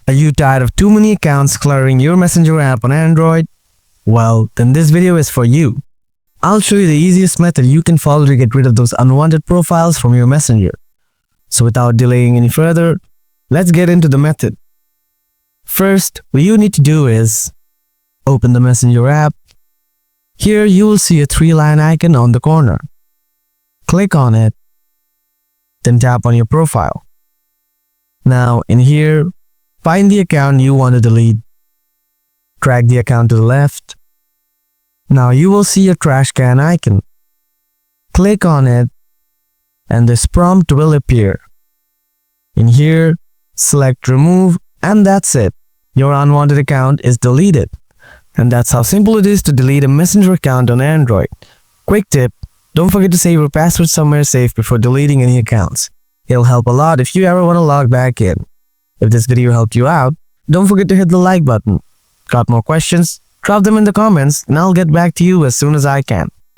Are you tired of too many accounts cluttering your Messenger app on Android? Well, then this video is for you. I'll show you the easiest method you can follow to get rid of those unwanted profiles from your Messenger. So without delaying any further, let's get into the method. First, what you need to do is open the Messenger app. Here you will see a 3-line icon on the corner. Click on it, then tap on your profile. Now in here, find the account you want to delete. Drag the account to the left. Now you will see a trash can icon. Click on it and this prompt will appear. In here, select remove and that's it. Your unwanted account is deleted. And that's how simple it is to delete a Messenger account on Android. Quick tip, don't forget to save your password somewhere safe before deleting any accounts. It'll help a lot if you ever want to log back in. If this video helped you out, don't forget to hit the like button. Got more questions? Drop them in the comments and I'll get back to you as soon as I can.